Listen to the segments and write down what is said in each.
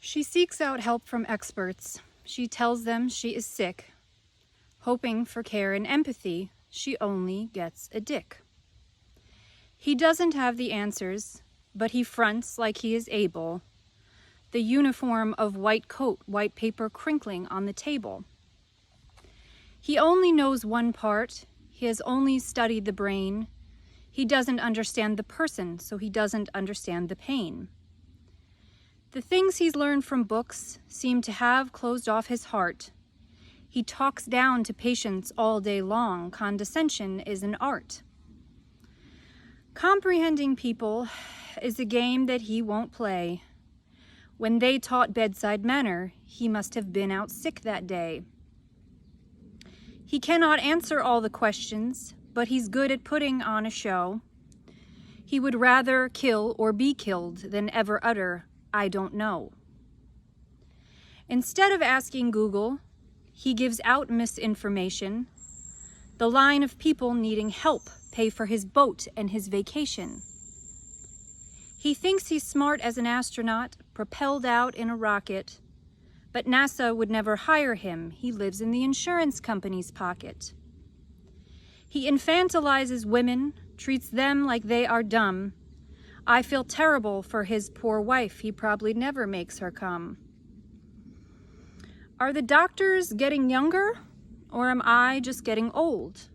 She seeks out help from experts. She tells them she is sick. Hoping for care and empathy, she only gets a dick. He doesn't have the answers, but he fronts like he is able. The uniform of white coat, white paper crinkling on the table. He only knows one part. He has only studied the brain. He doesn't understand the person, so he doesn't understand the pain. The things he's learned from books seem to have closed off his heart. He talks down to patients all day long. Condescension is an art. Comprehending people is a game that he won't play. When they taught bedside manner, he must have been out sick that day. He cannot answer all the questions, but he's good at putting on a show. He would rather kill or be killed than ever utter, "I don't know." Instead of asking Google, he gives out misinformation. The line of people needing help pay for his boat and his vacation. He thinks he's smart as an astronaut, propelled out in a rocket, but NASA would never hire him. He lives in the insurance company's pocket. He infantilizes women, treats them like they are dumb. I feel terrible for his poor wife. He probably never makes her come. Are the doctors getting younger, or am I just getting old?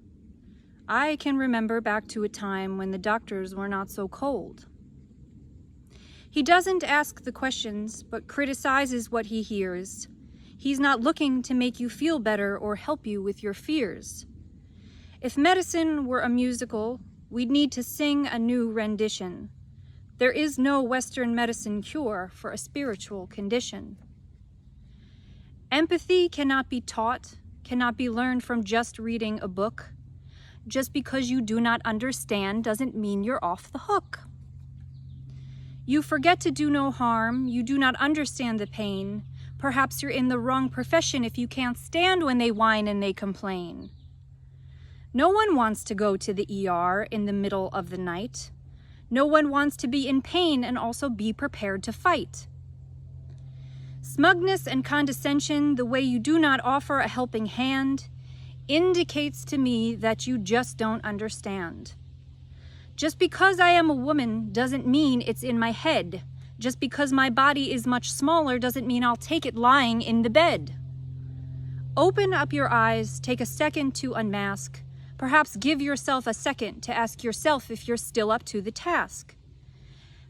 I can remember back to a time when the doctors were not so cold. He doesn't ask the questions, but criticizes what he hears. He's not looking to make you feel better or help you with your fears. If medicine were a musical, we'd need to sing a new rendition. There is no Western medicine cure for a spiritual condition. Empathy cannot be taught, cannot be learned from just reading a book. Just because you do not understand doesn't mean you're off the hook. You forget to do no harm, you do not understand the pain. Perhaps you're in the wrong profession if you can't stand when they whine and they complain. No one wants to go to the ER in the middle of the night. No one wants to be in pain and also be prepared to fight. Smugness and condescension, the way you do not offer a helping hand, indicates to me that you just don't understand. Just because I am a woman doesn't mean it's in my head. Just because my body is much smaller doesn't mean I'll take it lying in the bed. Open up your eyes, take a second to unmask. Perhaps give yourself a second to ask yourself if you're still up to the task.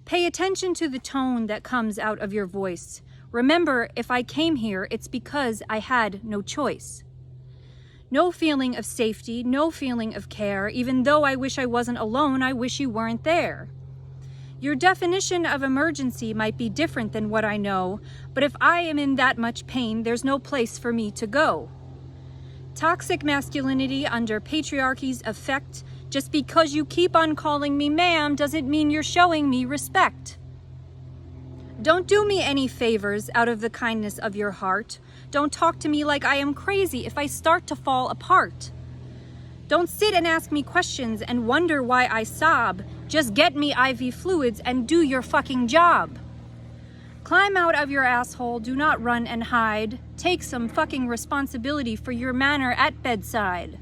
Pay attention to the tone that comes out of your voice. Remember, if I came here, it's because I had no choice. No feeling of safety, no feeling of care. Even though I wish I wasn't alone, I wish you weren't there. Your definition of emergency might be different than what I know, but if I am in that much pain, there's no place for me to go. Toxic masculinity under patriarchy's effect. Just because you keep on calling me ma'am doesn't mean you're showing me respect. Don't do me any favors out of the kindness of your heart. Don't talk to me like I am crazy if I start to fall apart. Don't sit and ask me questions and wonder why I sob. Just get me IV fluids and do your fucking job. Climb out of your asshole, do not run and hide. Take some fucking responsibility for your manner at bedside.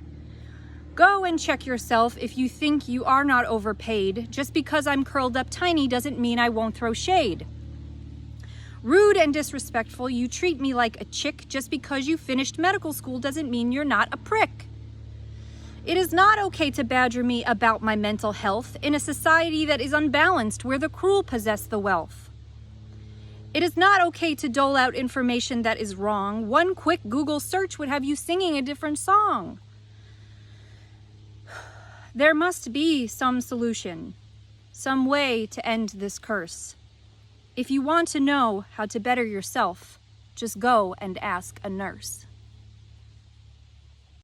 Go and check yourself if you think you are not overpaid. Just because I'm curled up tiny doesn't mean I won't throw shade. Rude and disrespectful, you treat me like a chick. Just because you finished medical school doesn't mean you're not a prick. It is not okay to badger me about my mental health in a society that is unbalanced where the cruel possess the wealth. It is not okay to dole out information that is wrong. One quick Google search would have you singing a different song. There must be some solution, some way to end this curse. If you want to know how to better yourself, just go and ask a nurse.